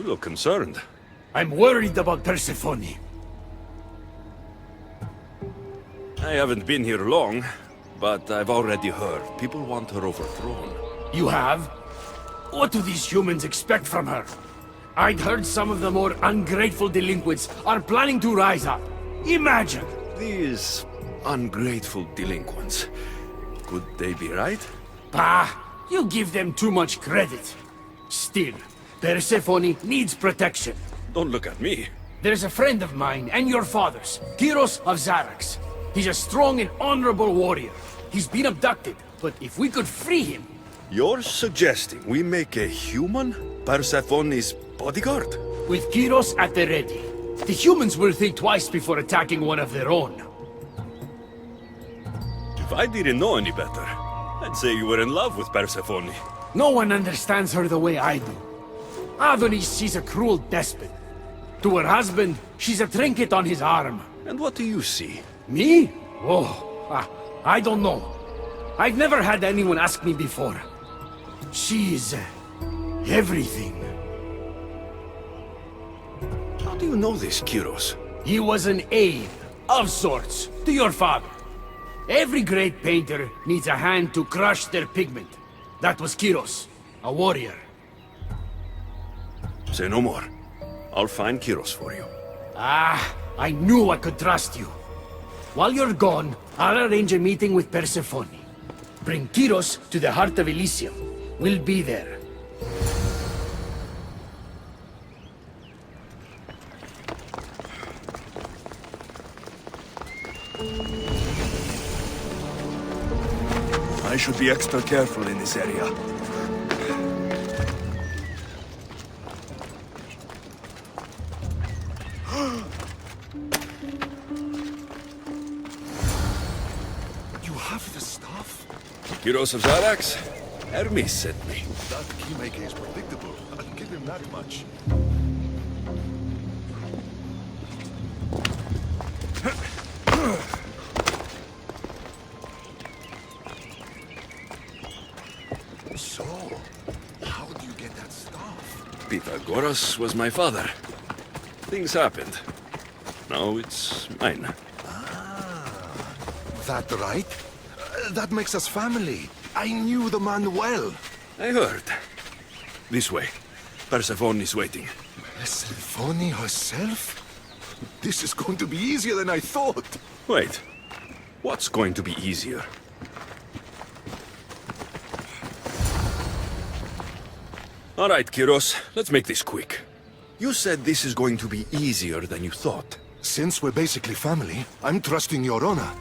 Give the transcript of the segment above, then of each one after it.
You look concerned. I'm worried about Persephone. I haven't been here long, but I've already heard people want her overthrown. You have? What do these humans expect from her? I'd heard some of the more ungrateful delinquents are planning to rise up. Imagine! These ungrateful delinquents. Could they be right? Bah! You give them too much credit. Still, Persephone needs protection. Don't look at me. There's a friend of mine and your father's, Kyros of Xarax. He's a strong and honorable warrior. He's been abducted, but if we could free him... You're suggesting we make a human Persephone's bodyguard? With Kyros at the ready, the humans will think twice before attacking one of their own. If I didn't know any better, I'd say you were in love with Persephone. No one understands her the way I do. Adonis, she's a cruel despot. To her husband, she's a trinket on his arm. And what do you see? Me? Oh, I don't know. I've never had anyone ask me before. She's... everything. How do you know this, Kyros? He was an aide, of sorts, to your father. Every great painter needs a hand to crush their pigment. That was Kyros, a warrior. Say no more. I'll find Kyros for you. Ah, I knew I could trust you. While you're gone, I'll arrange a meeting with Persephone. Bring Kyros to the heart of Elysium. We'll be there. I should be extra careful in this area. You have the stuff? Kyros of Xarax? Hermes sent me. That keymaker is predictable. I'll give him that much. So, how do you get that stuff? Pythagoras was my father. Things happened. Now it's mine. That right? That makes us family. I knew the man well. I heard. This way. Persephone is waiting. Persephone herself? This is going to be easier than I thought. Wait. What's going to be easier? All right, Kyros. Let's make this quick. You said this is going to be easier than you thought. Since we're basically family, I'm trusting your honor.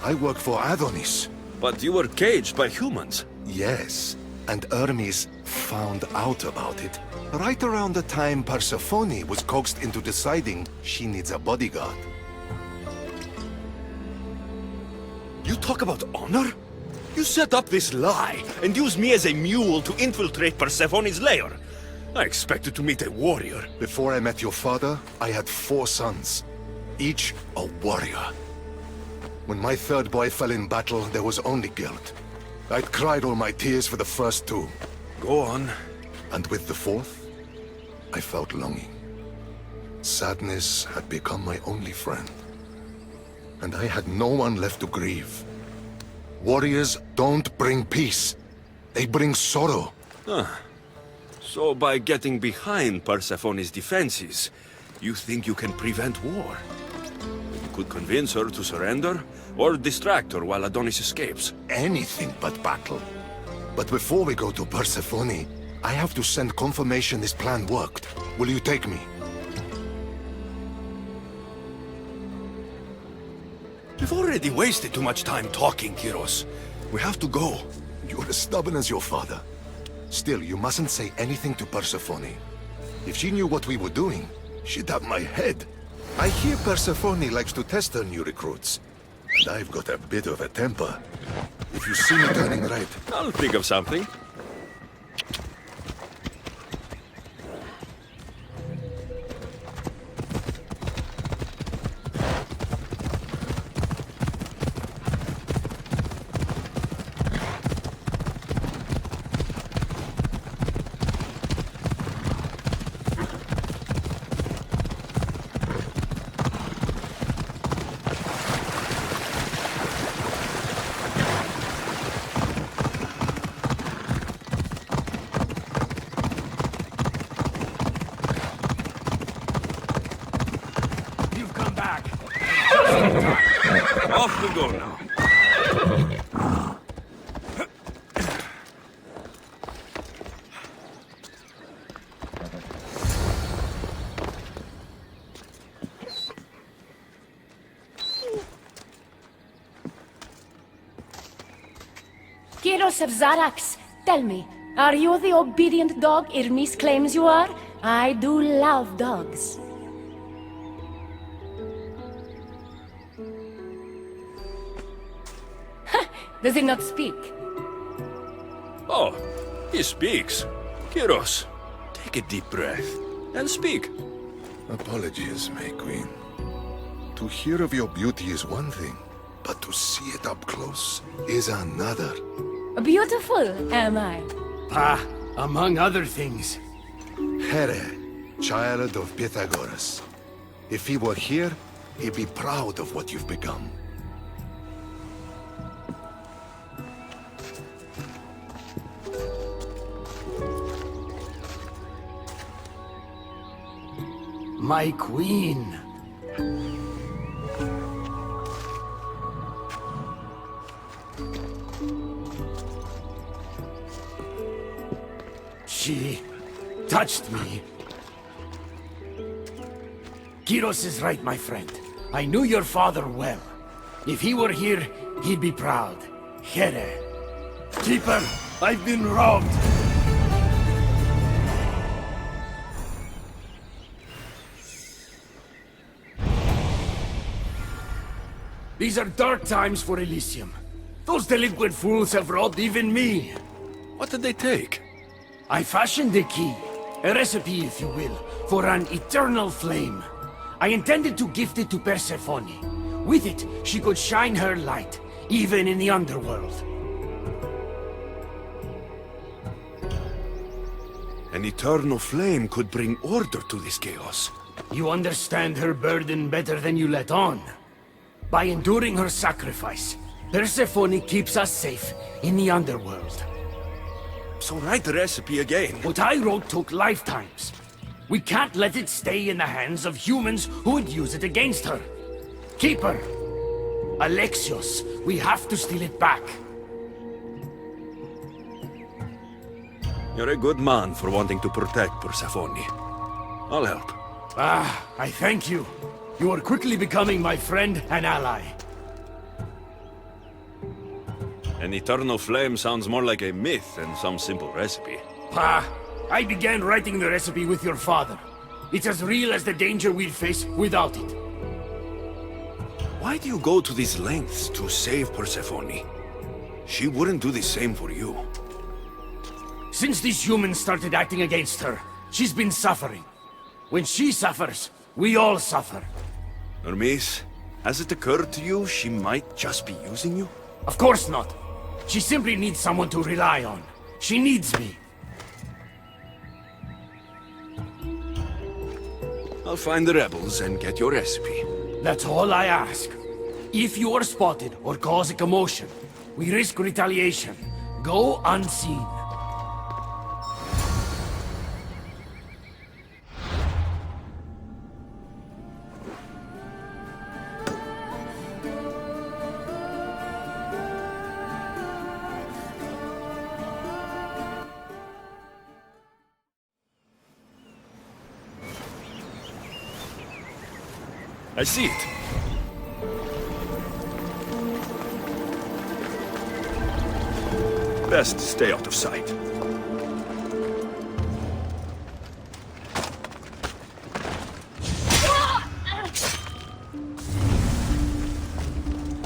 I work for Adonis. But you were caged by humans. Yes, and Hermes found out about it right around the time Persephone was coaxed into deciding she needs a bodyguard. You talk about honor? You set up this lie and use me as a mule to infiltrate Persephone's lair. I expected to meet a warrior. Before I met your father, I had 4 sons, each a warrior. When my third boy fell in battle, there was only guilt. I'd cried all my tears for the first 2. Go on. And with the 4th, I felt longing. Sadness had become my only friend. And I had no one left to grieve. Warriors don't bring peace. They bring sorrow. So by getting behind Persephone's defenses, you think you can prevent war? You could convince her to surrender, or distract her while Adonis escapes. Anything but battle. But before we go to Persephone, I have to send confirmation this plan worked. Will you take me? We've already wasted too much time talking, Kyros. We have to go. You're as stubborn as your father. Still, you mustn't say anything to Persephone. If she knew what we were doing, she'd have my head. I hear Persephone likes to test her new recruits. And I've got a bit of a temper. If you see me turning right... I'll think of something. Off we go now. Kyros of Zarax, tell me, are you the obedient dog Irmis claims you are? I do love dogs. Does he not speak? Oh, he speaks. Kyros, take a deep breath and speak. Apologies, May Queen. To hear of your beauty is one thing, but to see it up close is another. Beautiful, am I? Ah, among other things. Here, child of Pythagoras. If he were here, he'd be proud of what you've become. My queen. She touched me. Kyros is right, my friend. I knew your father well. If he were here, he'd be proud. Here. Keeper, I've been robbed. These are dark times for Elysium. Those delinquent fools have robbed even me. What did they take? I fashioned a key, a recipe if you will, for an eternal flame. I intended to gift it to Persephone. With it, she could shine her light, even in the underworld. An eternal flame could bring order to this chaos. You understand her burden better than you let on. By enduring her sacrifice, Persephone keeps us safe in the underworld. So write the recipe again. What I wrote took lifetimes. We can't let it stay in the hands of humans who would use it against her. Keeper! Alexios, we have to steal it back. You're a good man for wanting to protect Persephone. I'll help. Ah, I thank you. You are quickly becoming my friend and ally. An eternal flame sounds more like a myth than some simple recipe. Ah, I began writing the recipe with your father. It's as real as the danger we'll face without it. Why do you go to these lengths to save Persephone? She wouldn't do the same for you. Since these humans started acting against her, she's been suffering. When she suffers, we all suffer. Hermes, has it occurred to you she might just be using you? Of course not. She simply needs someone to rely on. She needs me. I'll find the rebels and get your recipe. That's all I ask. If you are spotted or cause a commotion, we risk retaliation. Go unseen. I see it. Best stay out of sight.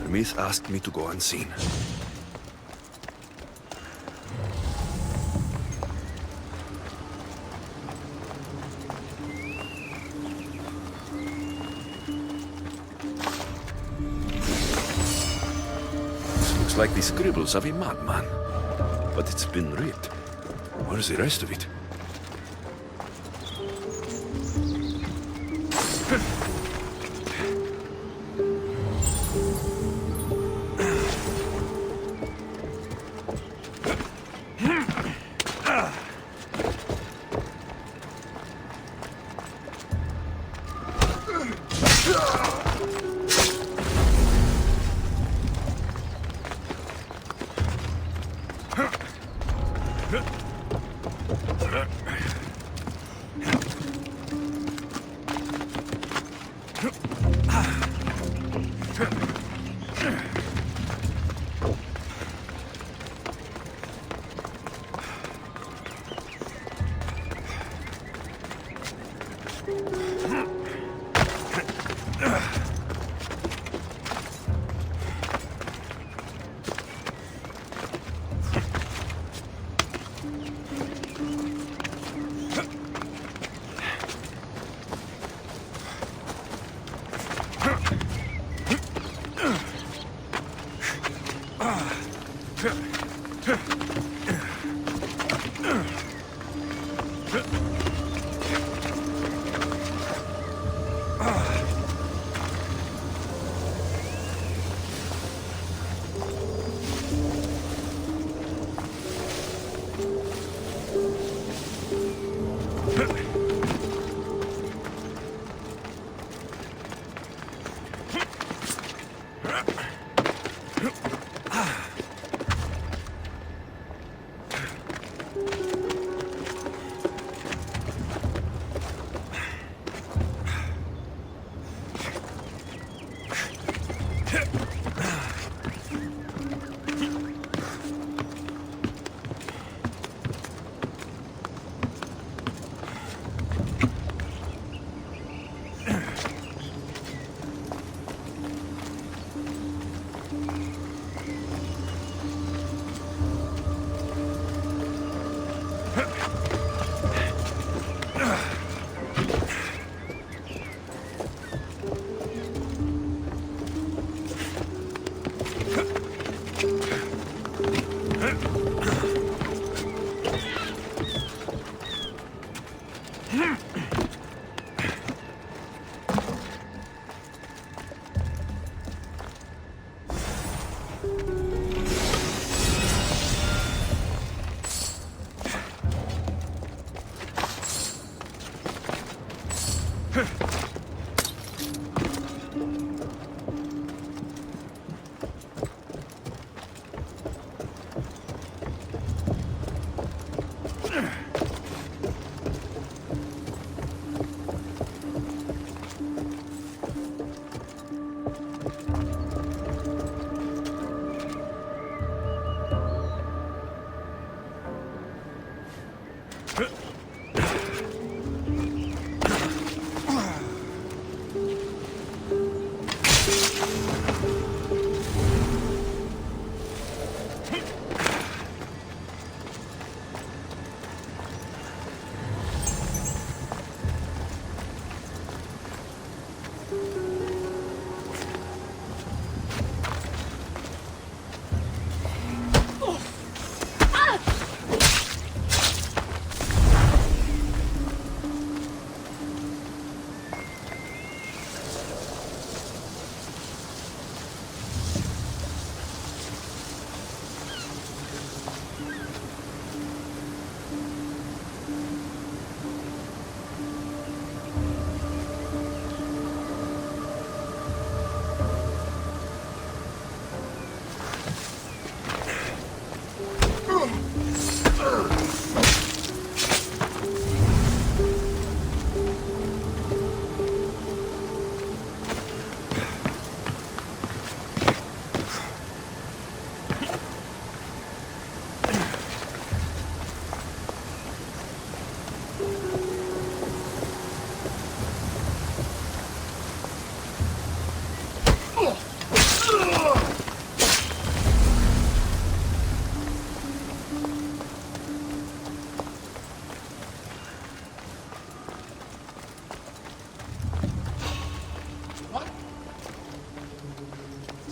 Hermes asked me to go unseen. Like the scribbles of a madman. But it's been read. Where's the rest of it?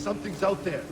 Something's out there.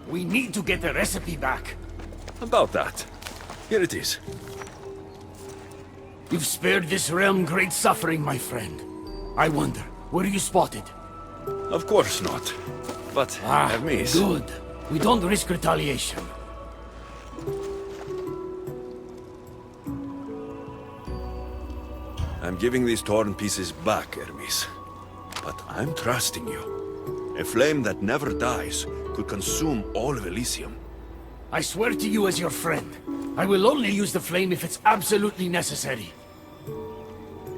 We need to get the recipe back. About that. Here it is. You've spared this realm great suffering, my friend. I wonder, were you spotted? Of course not. But, Hermes... Good. We don't risk retaliation. I'm giving these torn pieces back, Hermes. But I'm trusting you. A flame that never dies could consume all of Elysium. I swear to you as your friend, I will only use the flame if it's absolutely necessary.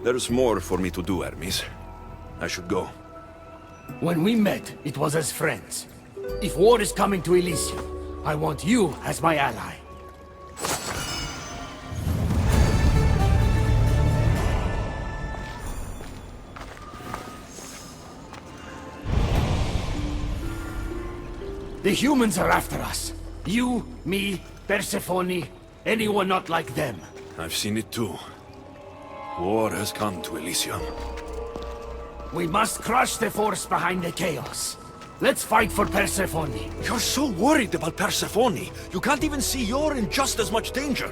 There's more for me to do, Hermes. I should go. When we met, it was as friends. If war is coming to Elysium, I want you as my ally. The humans are after us. You, me, Persephone, anyone not like them. I've seen it too. War has come to Elysium. We must crush the force behind the chaos. Let's fight for Persephone. You're so worried about Persephone. You can't even see you're in just as much danger.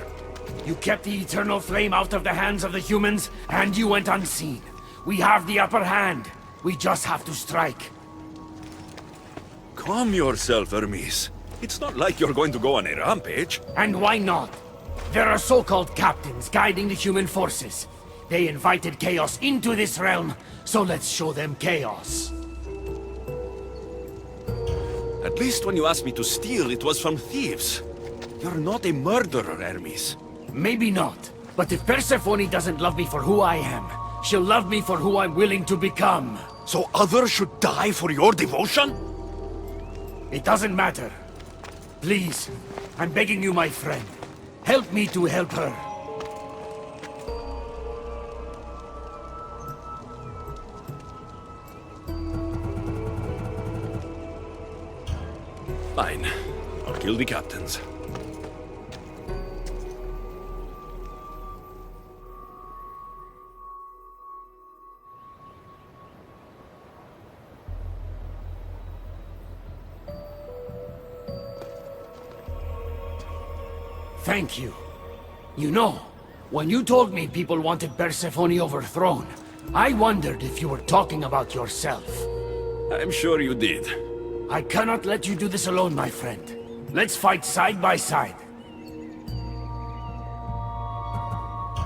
You kept the eternal flame out of the hands of the humans, and you went unseen. We have the upper hand. We just have to strike. Calm yourself, Hermes. It's not like you're going to go on a rampage. And why not? There are so-called captains guiding the human forces. They invited chaos into this realm, so let's show them chaos. At least when you asked me to steal, it was from thieves. You're not a murderer, Hermes. Maybe not. But if Persephone doesn't love me for who I am, she'll love me for who I'm willing to become. So others should die for your devotion? It doesn't matter. Please, I'm begging you, my friend. Help me to help her. Fine. I'll kill the captains. Thank you. You know, when you told me people wanted Persephone overthrown, I wondered if you were talking about yourself. I'm sure you did. I cannot let you do this alone, my friend. Let's fight side by side.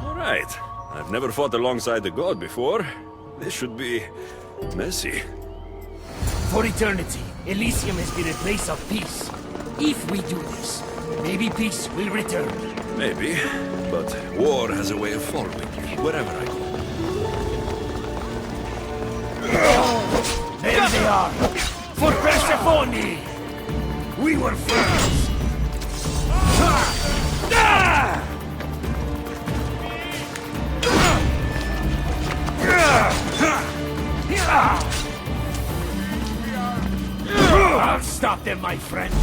All right. I've never fought alongside a god before. This should be messy. For eternity, Elysium has been a place of peace. If we do this, maybe peace will return. Maybe, but war has a way of following me wherever I go. There they are! For Persephone! We were friends! I'll stop them, my friend!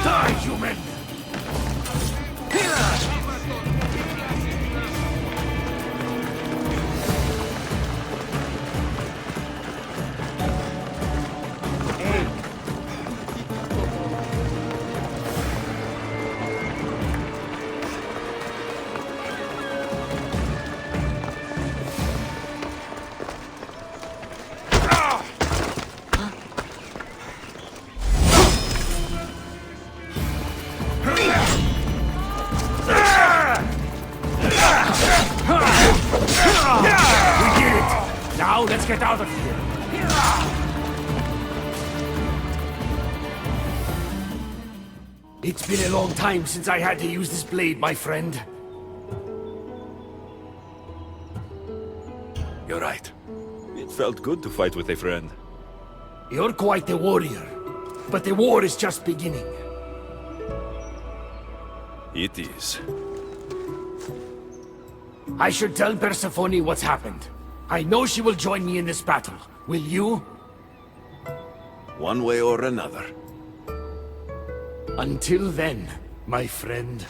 Die, human! Now let's get out of here. It's been a long time since I had to use this blade, my friend. You're right. It felt good to fight with a friend. You're quite the warrior, but the war is just beginning. It is. I should tell Persephone what's happened. I know she will join me in this battle. Will you? One way or another. Until then, my friend.